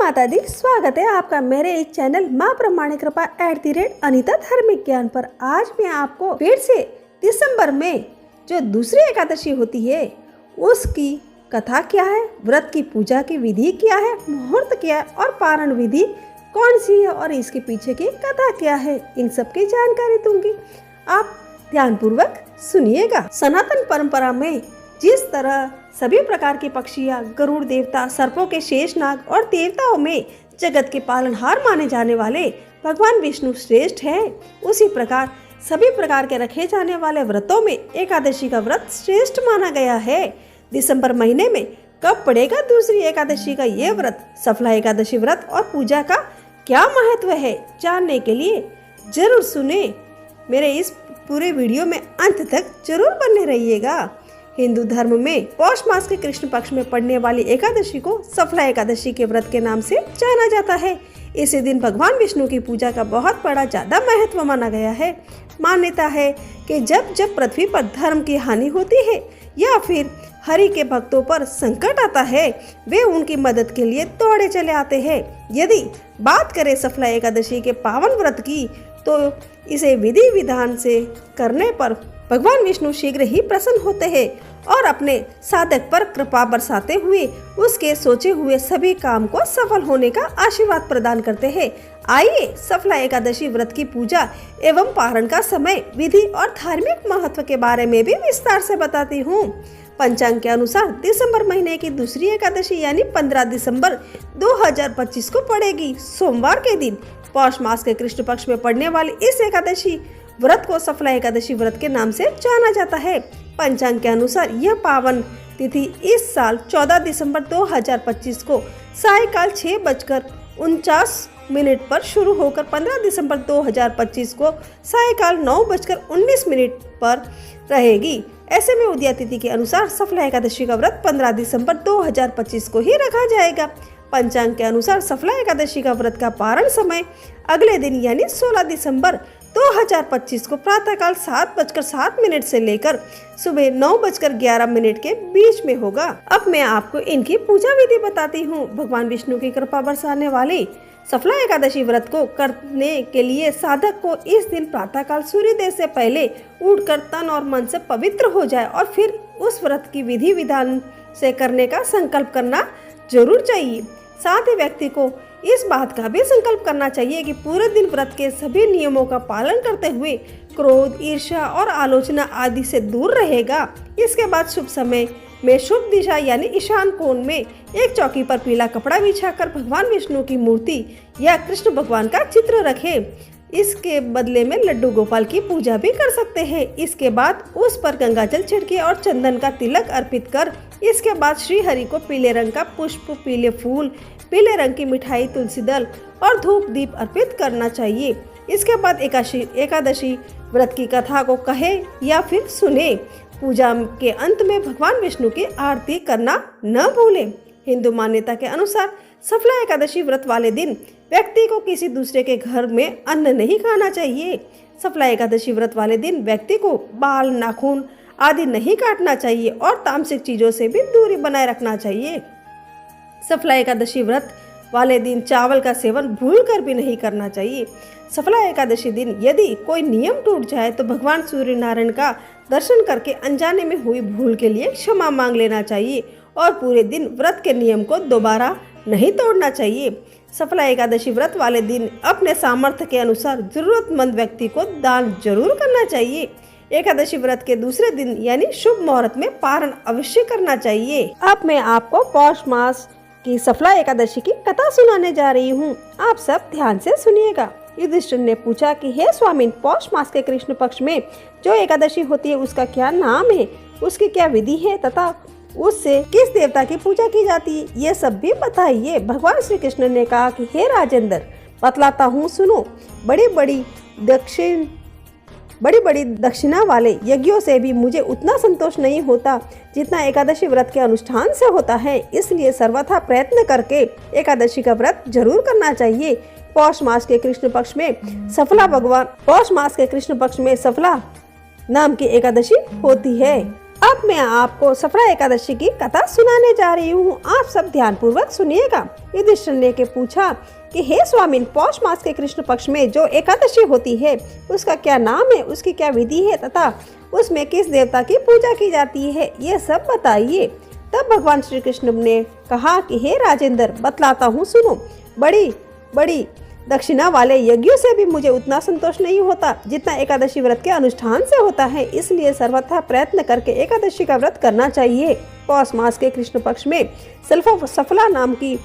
माता दी, स्वागत है आपका मेरे इस चैनल माँ प्रमाणिक कृपा @अनिता धार्मिक ज्ञान पर। आज मैं आपको फिर से दिसंबर में जो दूसरी एकादशी होती है उसकी कथा क्या है, व्रत की पूजा की विधि क्या है, मुहूर्त क्या है और पारण विधि कौन सी है और इसके पीछे की कथा क्या है, इन सब की जानकारी दूंगी। आप ध्यानपूर्वक सुनिएगा। सनातन परंपरा में जिस तरह सभी प्रकार के पक्षियाँ, गरुड़ देवता, सर्पों के शेषनाग और देवताओं में जगत के पालनहार माने जाने वाले भगवान विष्णु श्रेष्ठ हैं, उसी प्रकार सभी प्रकार के रखे जाने वाले व्रतों में एकादशी का व्रत श्रेष्ठ माना गया है। दिसंबर महीने में कब पड़ेगा दूसरी एकादशी का ये व्रत, सफला एकादशी व्रत और पूजा का क्या महत्व है, जानने के लिए जरूर सुने। मेरे इस पूरे वीडियो में अंत तक जरूर बने रहिएगा। हिंदू धर्म में पौष मास के कृष्ण पक्ष में पड़ने वाली एकादशी को सफला एकादशी के व्रत के नाम से जाना जाता है। इसी दिन भगवान विष्णु की पूजा का बहुत बड़ा ज्यादा महत्व माना गया है। मान्यता है कि जब जब पृथ्वी पर धर्म की हानि होती है या फिर हरि के भक्तों पर संकट आता है, वे उनकी मदद के लिए दौड़े चले आते हैं। यदि बात करें सफला एकादशी के पावन व्रत की, तो इसे विधि विधान से करने पर भगवान विष्णु शीघ्र ही प्रसन्न होते हैं और अपने साधक पर कृपा बरसाते हुए उसके सोचे हुए सभी काम को सफल होने का आशीर्वाद प्रदान करते हैं। आइए सफला एकादशी व्रत की पूजा एवं पारण का समय, विधि और धार्मिक महत्व के बारे में भी विस्तार से बताती हूँ। पंचांग के अनुसार दिसंबर महीने की दूसरी एकादशी यानी 15 दिसंबर 2025 को पड़ेगी। सोमवार के दिन पौष मास के कृष्ण पक्ष में पड़ने वाली इस एकादशी व्रत को सफला एकादशी व्रत के नाम से जाना जाता है। पंचांग के अनुसार यह पावन तिथि इस साल 14 दिसंबर 2025 को सायकाल 6:49 पर शुरू होकर 15 दिसंबर 2025 को सायकाल 9:19 पर रहेगी। ऐसे में उदया तिथि के अनुसार सफला एकादशी का व्रत 15 दिसंबर 2025 को ही रखा जाएगा। पंचांग के अनुसार सफला एकादशी का व्रत का पारण समय अगले दिन यानी 16 दिसंबर 2025 को प्रातःकाल 7:07 से लेकर सुबह 9:11 के बीच में होगा। अब मैं आपको इनकी पूजा विधि बताती हूँ। भगवान विष्णु की कृपा बरसाने वाली सफला एकादशी व्रत को करने के लिए साधक को इस दिन प्रातःकाल सूर्योदय से पहले उठकर तन और मन से पवित्र हो जाए और फिर उस व्रत की विधि विधान से करने का संकल्प करना जरूर चाहिए। साथ ही व्यक्ति को इस बात का भी संकल्प करना चाहिए कि पूरे दिन व्रत के सभी नियमों का पालन करते हुए क्रोध, ईर्ष्या और आलोचना आदि से दूर रहेगा। इसके बाद शुभ समय में शुभ दिशा यानी ईशान कोण में एक चौकी पर पीला कपड़ा बिछाकर भगवान विष्णु की मूर्ति या कृष्ण भगवान का चित्र रखें। इसके बदले में लड्डू गोपाल की पूजा भी कर सकते हैं। इसके बाद उस पर गंगाजल छिड़के और चंदन का तिलक अर्पित कर इसके बाद श्री हरि को पीले रंग का पुष्प, पीले फूल, पीले रंग की मिठाई, तुलसी दल और धूप दीप अर्पित करना चाहिए। इसके बाद एकादशी व्रत की कथा को कहे या फिर सुने। पूजा के अंत में भगवान विष्णु की आरती करना न भूलें। हिंदू मान्यता के अनुसार सफला एकादशी व्रत वाले दिन व्यक्ति को किसी दूसरे के घर में अन्न नहीं खाना चाहिए। सफला एकादशी व्रत वाले दिन व्यक्ति को बाल, नाखून आदि नहीं काटना चाहिए और तामसिक चीजों से भी दूरी बनाए रखना चाहिए। सफला एकादशी व्रत वाले दिन चावल का सेवन भूलकर भी नहीं करना चाहिए। सफला एकादशी दिन यदि कोई नियम टूट जाए तो भगवान सूर्य नारायण का दर्शन करके अनजाने में हुई भूल के लिए क्षमा मांग लेना चाहिए और पूरे दिन व्रत के नियम को दोबारा नहीं तोड़ना चाहिए। सफला एकादशी व्रत वाले दिन अपने सामर्थ्य के अनुसार जरूरतमंद व्यक्ति को दान जरूर करना चाहिए। एकादशी व्रत के दूसरे दिन यानी शुभ मुहूर्त में पारण अवश्य करना चाहिए। अब मैं आपको पौष मास की सफला एकादशी की कथा सुनाने जा रही हूँ। आप सब ध्यान से सुनिएगा। युधिष्ठिर ने पूछा कि हे स्वामिन, पौष मास के कृष्ण पक्ष में जो एकादशी होती है उसका क्या नाम है, उसकी क्या विधि है तथा उससे किस देवता की पूजा की जाती है, ये सब भी बताइए। भगवान श्री कृष्ण ने कहा कि हे राजेंद्र, बतलाता हूँ सुनो। बड़ी बड़ी दक्षिणा वाले यज्ञों से भी मुझे उतना संतोष नहीं होता जितना एकादशी व्रत के अनुष्ठान से होता है। इसलिए सर्वथा प्रयत्न करके एकादशी का व्रत जरूर करना चाहिए। पौष मास के कृष्ण पक्ष में सफला नाम की एकादशी होती है। अब मैं आपको सफला एकादशी की कथा सुनाने जा रही हूँ। आप सब ध्यान पूर्वक सुनिएगा। युधिष्ठिर ने के पूछा कि हे स्वामिन, पौष मास के कृष्ण पक्ष में जो एकादशी होती है उसका क्या नाम है, उसकी क्या विधि है तथा उसमें किस देवता की पूजा की जाती है, ये सब बताइए। तब भगवान श्री कृष्ण ने कहा कि हे राजेंद्र, बतलाता हूँ, सुनो। बड़ी बड़ी दक्षिणा वाले यज्ञों से भी मुझे उतना संतोष नहीं होता जितना एकादशी व्रत के अनुष्ठान से होता है। इसलिए सर्वथा प्रयत्न करके एकादशी का व्रत करना चाहिए। पौष मास के कृष्ण पक्ष में सफला नाम की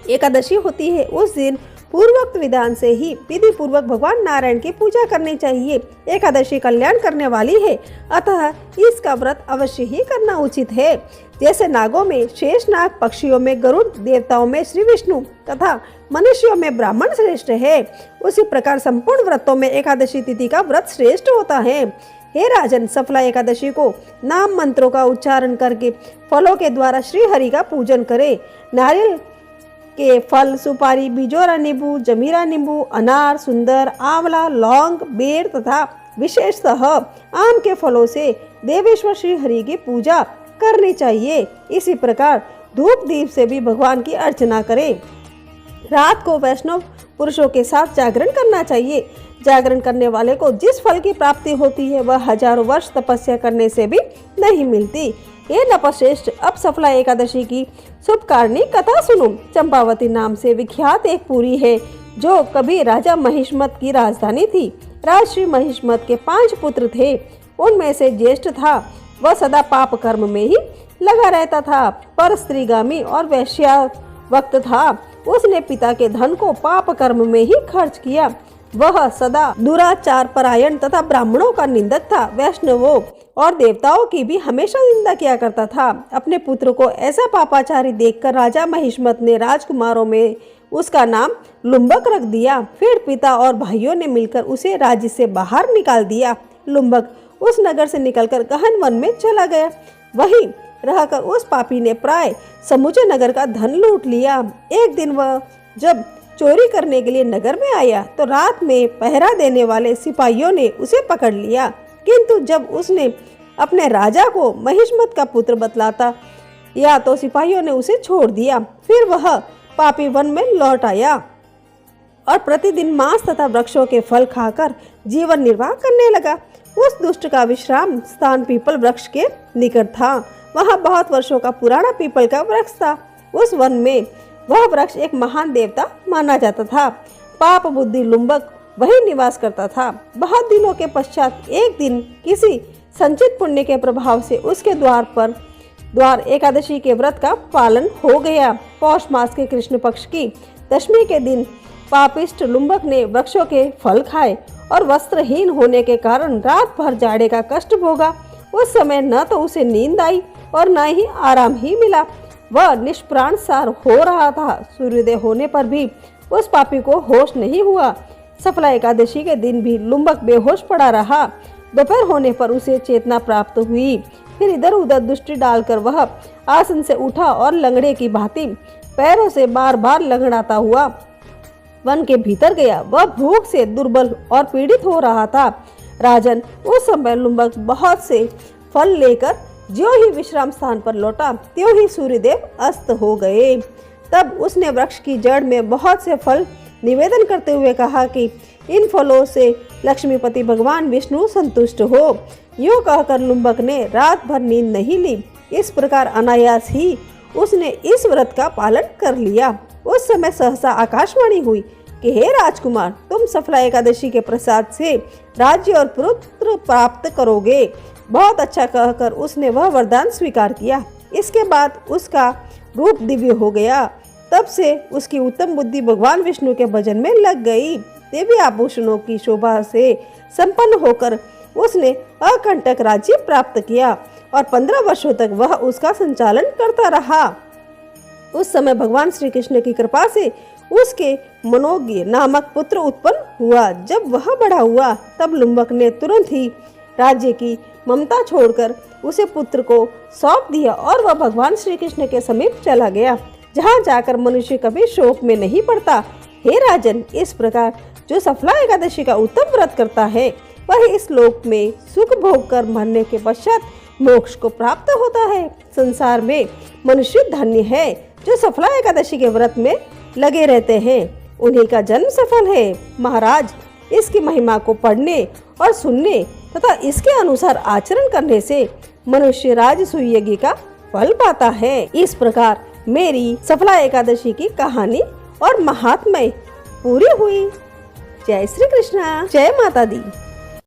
एकादशी होती है। उस दिन पूर्वोक्त विधान से ही विधि पूर्वक भगवान नारायण की पूजा करनी चाहिए। एकादशी कल्याण करने वाली है, अतः इसका व्रत अवश्य ही करना उचित है। जैसे नागों में शेषनाग, पक्षियों में गरुड़, देवताओं में श्री विष्णु तथा मनुष्यों में ब्राह्मण श्रेष्ठ है, उसी प्रकार संपूर्ण व्रतों में एकादशी तिथि का व्रत श्रेष्ठ होता है। हे राजन, सफला एकादशी को नाम मंत्रों का उच्चारण करके फलों के द्वारा श्री हरि का पूजन करे। नारियल के फल, सुपारी, बिजोरा नींबू, जमीरा नींबू, अनार, सुंदर, आंवला, लौंग, बेर तथा विशेषतः आम के फलों से देवेश्वर श्री हरि की पूजा करनी चाहिए। इसी प्रकार धूप दीप से भी भगवान की अर्चना करें। रात को वैष्णव पुरुषों के साथ जागरण करना चाहिए। जागरण करने वाले को जिस फल की प्राप्ति होती है वह हजारों वर्ष तपस्या करने से भी नहीं मिलती। ये नपश्रेष्ठ, अब सफला एकादशी की शुभकारिणी कथा सुनो। चंपावती नाम से विख्यात एक पुरी है जो कभी राजा महिष्मत की राजधानी थी। राजश्री महिष्मत के 5 पुत्र थे। उनमें से ज्येष्ठ था, वह सदा पाप कर्म में ही लगा रहता था, पर स्त्रीगामी और वैश्यावक्त था। उसने पिता के धन को पाप कर्म में ही खर्च किया। वह सदा दुराचार परायण तथा ब्राह्मणों का निंदक था। वैष्णवों और देवताओं की भी हमेशा निंदा किया करता था। अपने पुत्र को ऐसा पापाचारी देखकर राजा महिष्मत ने राजकुमारों में उसका नाम लुम्बक रख दिया। फिर पिता और भाइयों ने मिलकर उसे राज्य से बाहर निकाल दिया। लुम्बक उस नगर से निकलकर गहन वन में चला गया। वहीं रहकर उस पापी ने प्राय समूचे नगर का धन लूट लिया। एक दिन वह जब चोरी करने के लिए नगर में आया तो रात में पहरा देने वाले सिपाहियों ने उसे पकड़ लिया, किंतु जब उसने अपने राजा को महिष्मत का पुत्र बतलाता या तो सिपाहियों ने उसे छोड़ दिया। फिर वह पापी वन में लौट आया और प्रतिदिन मांस तथा वृक्षों के फल खाकर जीवन निर्वाह करने लगा। उस दुष्ट का विश्राम स्थान पीपल वृक्ष के निकट था। वहाँ बहुत वर्षों का पुराना पीपल का वृक्ष था। उस वन में वह वृक्ष एक महान देवता माना जाता था। पाप बुद्धि लुम्बक वही निवास करता था। बहुत दिनों के पश्चात एक दिन किसी संचित पुण्य के प्रभाव से उसके द्वार एकादशी के व्रत का पालन हो गया। पौष मास के कृष्ण पक्ष की दशमी के दिन पापिष्ट लुम्बक ने वृक्षों के फल खाए और वस्त्रहीन होने के कारण रात भर जाड़े का कष्ट भोगा। उस समय न तो उसे नींद आई और न ही आराम ही मिला। वह निष्प्राण सार हो रहा था। सूर्योदय होने पर भी उस पापी को होश नहीं हुआ। सफला एकादशी के दिन भी लुम्बक बेहोश पड़ा रहा। दोपहर होने पर उसे चेतना प्राप्त हुई। फिर इधर उधर दृष्टि डालकर वह आसन से उठा और लंगड़े की भांति पैरों से बार बार लंगड़ाता हुआ वन के भीतर गया। वह भूख से दुर्बल और पीड़ित हो रहा था। राजन, उस समय लुम्बक बहुत से फल लेकर ज्यों ही विश्राम स्थान पर लौटा त्यों ही सूर्यदेव अस्त हो गए। तब उसने वृक्ष की जड़ में बहुत से फल निवेदन करते हुए कहा कि इन फलों से लक्ष्मीपति भगवान विष्णु संतुष्ट हो। यूं कहकर लुम्बक ने रात भर नींद नहीं ली। इस प्रकार अनायास ही उसने इस व्रत का पालन कर लिया। उस समय सहसा आकाशवाणी हुई कि हे राजकुमार, तुम सफला एकादशी के प्रसाद से राज्य और पुत्र प्राप्त करोगे। बहुत अच्छा कहकर उसने वह वरदान स्वीकार किया। इसके बाद उसका रूप दिव्य हो गया। तब से उसकी उत्तम बुद्धि भगवान विष्णु के भजन में लग गई। देवी आभूषणों की शोभा से संपन्न होकर उसने अकंटक राज्य प्राप्त किया और 15 वर्षों तक वह उसका संचालन करता रहा। उस समय भगवान श्री कृष्ण की कृपा से उसके मनोज्ञ नामक पुत्र उत्पन्न हुआ। जब वह बड़ा हुआ तब लुम्बक ने तुरंत ही राज्य की ममता छोड़कर उसे पुत्र को सौंप दिया और वह भगवान श्री कृष्ण के समीप चला गया, जहाँ जाकर मनुष्य कभी शोक में नहीं पड़ता। हे राजन, इस प्रकार जो सफला एकादशी का उत्तम व्रत करता है वह इस लोक में सुख भोग कर मरने के पश्चात मोक्ष को प्राप्त होता है। संसार में मनुष्य धन्य है जो सफला एकादशी के व्रत में लगे रहते हैं, उन्हीं का जन्म सफल है। महाराज, इसकी महिमा को पढ़ने और सुनने तथा इसके अनुसार आचरण करने से मनुष्य राजसूय यज्ञ का फल पाता है। इस प्रकार मेरी सफला एकादशी की कहानी और महात्म्य पूरी हुई। जय श्री कृष्णा, जय माता दी।